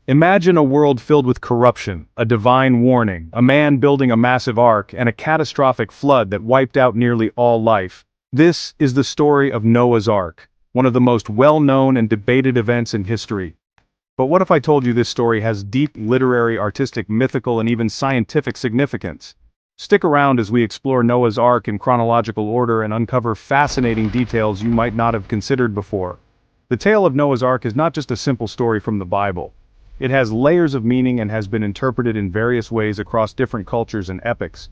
Imagine a world filled with corruption, a divine warning, a man building a massive ark, and a catastrophic flood that wiped out nearly all life. This is the story of Noah's Ark, one of the most well-known and debated events in history. But what if I told you this story has deep literary, artistic, mythical, and even scientific significance? Stick around as we explore Noah's Ark in chronological order and uncover fascinating details you might not have considered before. The tale of Noah's Ark is not just a simple story from the Bible. It has layers of meaning and has been interpreted in various ways across different cultures and epochs.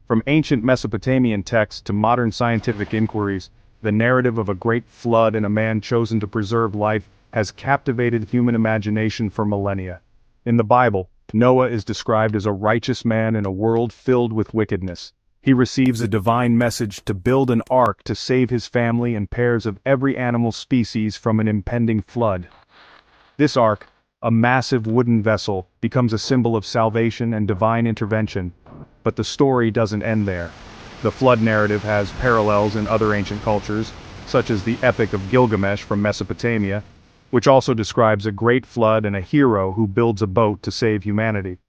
From ancient Mesopotamian texts to modern scientific inquiries, the narrative of a great flood and a man chosen to preserve life has captivated human imagination for millennia. In the Bible, Noah is described as a righteous man in a world filled with wickedness. He receives a divine message to build an ark to save his family and pairs of every animal species from an impending flood. This ark, a massive wooden vessel, becomes a symbol of salvation and divine intervention. But the story doesn't end there. The flood narrative has parallels in other ancient cultures, such as the Epic of Gilgamesh from Mesopotamia, which also describes a great flood and a hero who builds a boat to save humanity.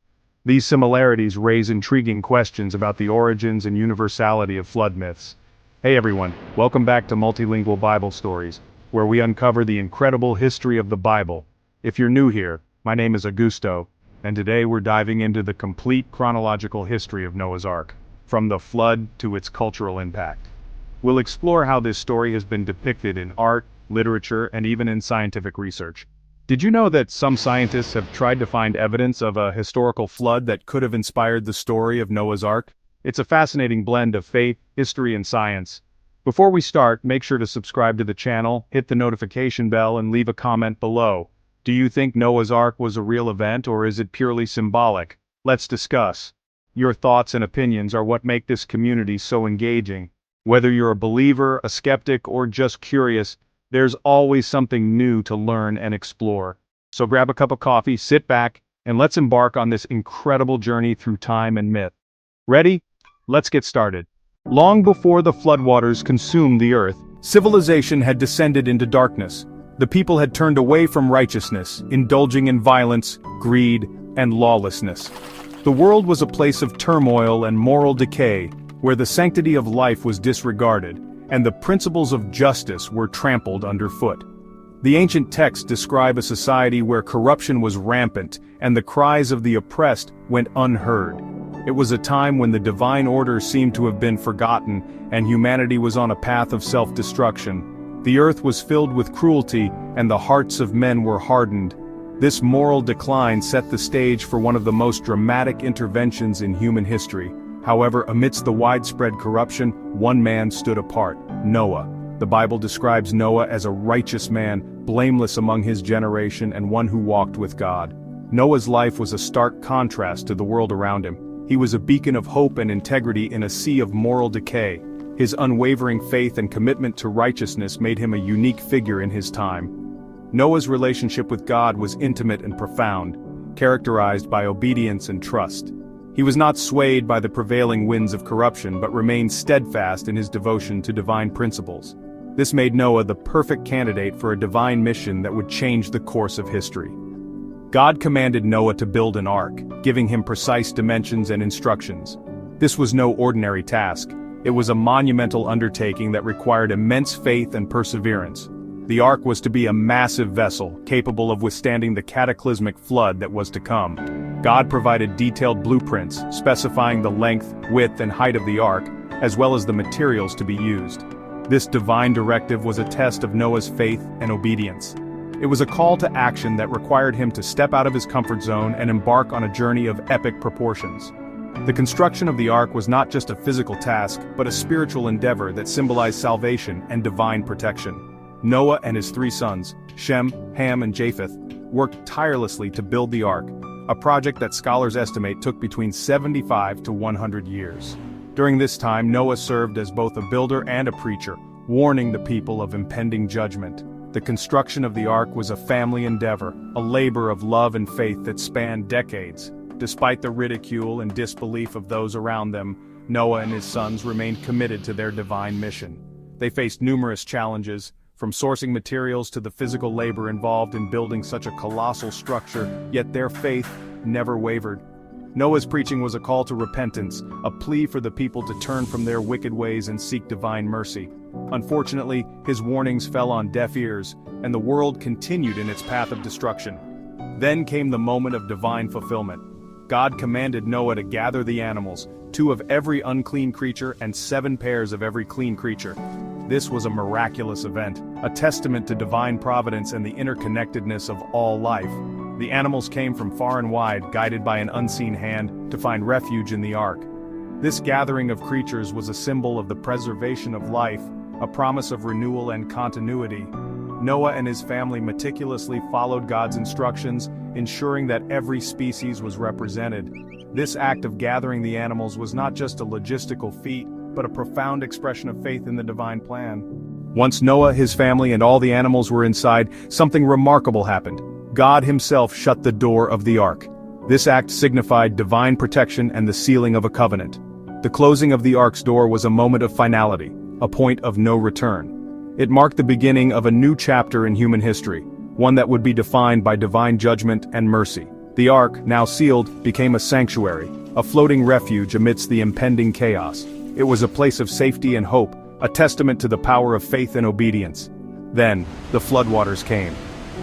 These similarities raise intriguing questions about the origins and universality of flood myths. Hey everyone, welcome back to Multilingual Bible Stories, where we uncover the incredible history of the Bible. If you're new here, my name is Augusto, and today we're diving into the complete chronological history of Noah's Ark, from the flood to its cultural impact. We'll explore how this story has been depicted in art, literature, and even in scientific research. Did you know that some scientists have tried to find evidence of a historical flood that could have inspired the story of Noah's Ark? It's a fascinating blend of faith, history, and science. Before we start, make sure to subscribe to the channel, hit the notification bell, and leave a comment below. Do you think Noah's Ark was a real event, or is it purely symbolic? Let's discuss. Your thoughts and opinions are what make this community so engaging. Whether you're a believer, a skeptic, or just curious, there's always something new to learn and explore. So grab a cup of coffee, sit back, and let's embark on this incredible journey through time and myth. Ready? Let's get started. Long before the floodwaters consumed the earth, civilization had descended into darkness. The people had turned away from righteousness, indulging in violence, greed, and lawlessness. The world was a place of turmoil and moral decay, where the sanctity of life was disregarded, and the principles of justice were trampled underfoot. The ancient texts describe a society where corruption was rampant, and the cries of the oppressed went unheard. It was a time when the divine order seemed to have been forgotten, and humanity was on a path of self-destruction. The earth was filled with cruelty, and the hearts of men were hardened. This moral decline set the stage for one of the most dramatic interventions in human history. However, amidst the widespread corruption, one man stood apart: Noah. The Bible describes Noah as a righteous man, blameless among his generation and one who walked with God. Noah's life was a stark contrast to the world around him. He was a beacon of hope and integrity in a sea of moral decay. His unwavering faith and commitment to righteousness made him a unique figure in his time. Noah's relationship with God was intimate and profound, characterized by obedience and trust. He was not swayed by the prevailing winds of corruption but remained steadfast in his devotion to divine principles. This made Noah the perfect candidate for a divine mission that would change the course of history. God commanded Noah to build an ark, giving him precise dimensions and instructions. This was no ordinary task. It was a monumental undertaking that required immense faith and perseverance. The ark was to be a massive vessel, capable of withstanding the cataclysmic flood that was to come. God provided detailed blueprints, specifying the length, width, and height of the ark, as well as the materials to be used. This divine directive was a test of Noah's faith and obedience. It was a call to action that required him to step out of his comfort zone and embark on a journey of epic proportions. The construction of the ark was not just a physical task, but a spiritual endeavor that symbolized salvation and divine protection. Noah and his three sons, Shem, Ham, and Japheth, worked tirelessly to build the ark, a project that scholars estimate took between 75 to 100 years. During this time, Noah served as both a builder and a preacher, warning the people of impending judgment. The construction of the ark was a family endeavor, a labor of love and faith that spanned decades. Despite the ridicule and disbelief of those around them, Noah and his sons remained committed to their divine mission. They faced numerous challenges: from sourcing materials to the physical labor involved in building such a colossal structure, yet their faith never wavered. Noah's preaching was a call to repentance, a plea for the people to turn from their wicked ways and seek divine mercy. Unfortunately, his warnings fell on deaf ears, and the world continued in its path of destruction. Then came the moment of divine fulfillment. God commanded Noah to gather the animals, 2 of every unclean creature and 7 pairs of every clean creature. This was a miraculous event, a testament to divine providence and the interconnectedness of all life. The animals came from far and wide, guided by an unseen hand, to find refuge in the ark. This gathering of creatures was a symbol of the preservation of life, a promise of renewal and continuity. Noah and his family meticulously followed God's instructions, ensuring that every species was represented. This act of gathering the animals was not just a logistical feat, but a profound expression of faith in the divine plan. Once Noah, his family, and all the animals were inside, something remarkable happened. God himself shut the door of the ark. This act signified divine protection and the sealing of a covenant. The closing of the ark's door was a moment of finality, a point of no return. It marked the beginning of a new chapter in human history, one that would be defined by divine judgment and mercy. The ark, now sealed, became a sanctuary, a floating refuge amidst the impending chaos. It was a place of safety and hope, a testament to the power of faith and obedience. Then, the floodwaters came.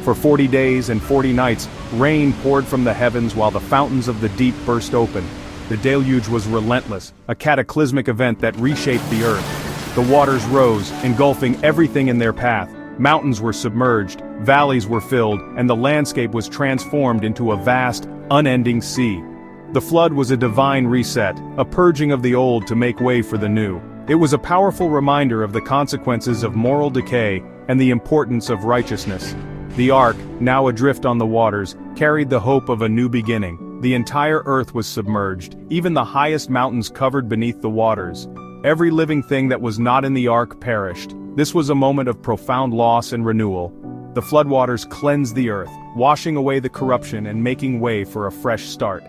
For 40 days and 40 nights, rain poured from the heavens while the fountains of the deep burst open. The deluge was relentless, a cataclysmic event that reshaped the earth. The waters rose, engulfing everything in their path. Mountains were submerged, valleys were filled, and the landscape was transformed into a vast, unending sea. The flood was a divine reset, a purging of the old to make way for the new. It was a powerful reminder of the consequences of moral decay and the importance of righteousness. The ark, now adrift on the waters, carried the hope of a new beginning. The entire earth was submerged, even the highest mountains covered beneath the waters. Every living thing that was not in the ark perished. This was a moment of profound loss and renewal. The floodwaters cleansed the earth, washing away the corruption and making way for a fresh start.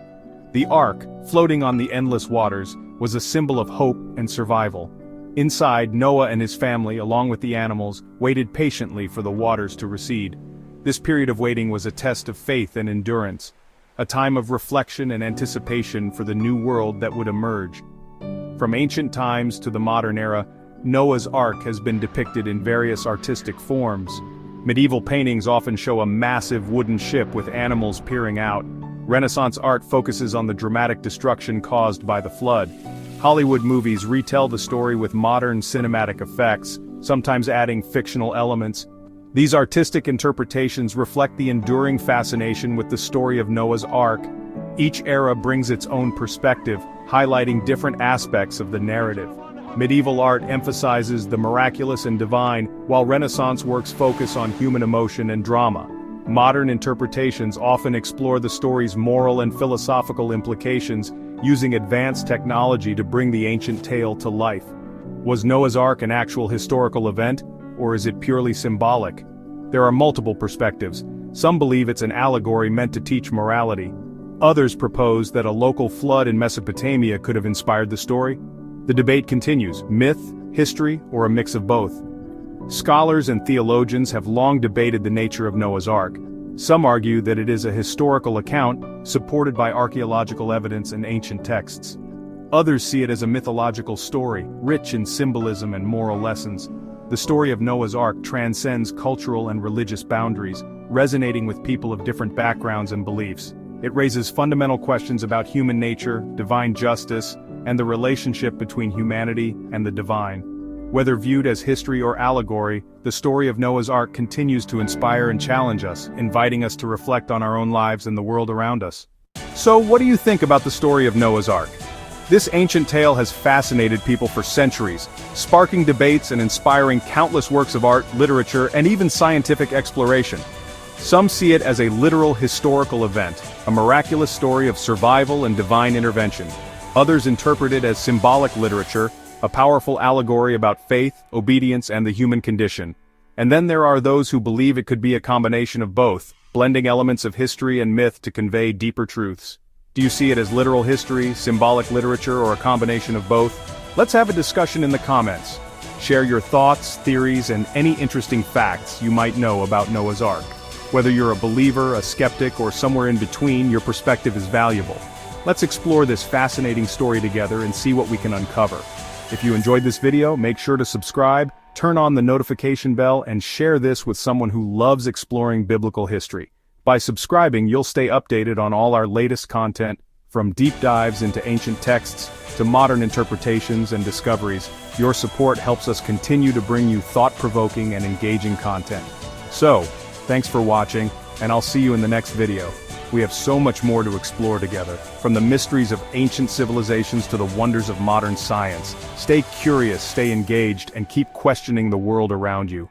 The ark, floating on the endless waters, was a symbol of hope and survival. Inside, Noah and his family, along with the animals, waited patiently for the waters to recede. This period of waiting was a test of faith and endurance, a time of reflection and anticipation for the new world that would emerge. From ancient times to the modern era, Noah's Ark has been depicted in various artistic forms. Medieval paintings often show a massive wooden ship with animals peering out. Renaissance art focuses on the dramatic destruction caused by the flood. Hollywood movies retell the story with modern cinematic effects, sometimes adding fictional elements. These artistic interpretations reflect the enduring fascination with the story of Noah's Ark. Each era brings its own perspective, highlighting different aspects of the narrative. Medieval art emphasizes the miraculous and divine, while Renaissance works focus on human emotion and drama. Modern interpretations often explore the story's moral and philosophical implications, using advanced technology to bring the ancient tale to life. Was Noah's Ark an actual historical event, or is it purely symbolic? There are multiple perspectives. Some believe it's an allegory meant to teach morality. Others propose that a local flood in Mesopotamia could have inspired the story. The debate continues: myth, history, or a mix of both. Scholars and theologians have long debated the nature of Noah's Ark. Some argue that it is a historical account, supported by archaeological evidence and ancient texts. Others see it as a mythological story, rich in symbolism and moral lessons. The story of Noah's Ark transcends cultural and religious boundaries, resonating with people of different backgrounds and beliefs. It raises fundamental questions about human nature, divine justice, and the relationship between humanity and the divine. Whether viewed as history or allegory, the story of Noah's Ark continues to inspire and challenge us, inviting us to reflect on our own lives and the world around us. So, what do you think about the story of Noah's Ark? This ancient tale has fascinated people for centuries, sparking debates and inspiring countless works of art, literature, and even scientific exploration. Some see it as a literal historical event, a miraculous story of survival and divine intervention. Others interpret it as symbolic literature, a powerful allegory about faith, obedience, and the human condition. And then there are those who believe it could be a combination of both, blending elements of history and myth to convey deeper truths. Do you see it as literal history, symbolic literature, or a combination of both? Let's have a discussion in the comments. Share your thoughts, theories, and any interesting facts you might know about Noah's Ark. Whether you're a believer, a skeptic, or somewhere in between, your perspective is valuable. Let's explore this fascinating story together and see what we can uncover. If you enjoyed this video, make sure to subscribe, turn on the notification bell, and share this with someone who loves exploring biblical history. By subscribing, you'll stay updated on all our latest content, from deep dives into ancient texts to modern interpretations and discoveries. Your support helps us continue to bring you thought-provoking and engaging content. So, thanks for watching, and I'll see you in the next video. We have so much more to explore together, from the mysteries of ancient civilizations to the wonders of modern science. Stay curious, stay engaged, and keep questioning the world around you.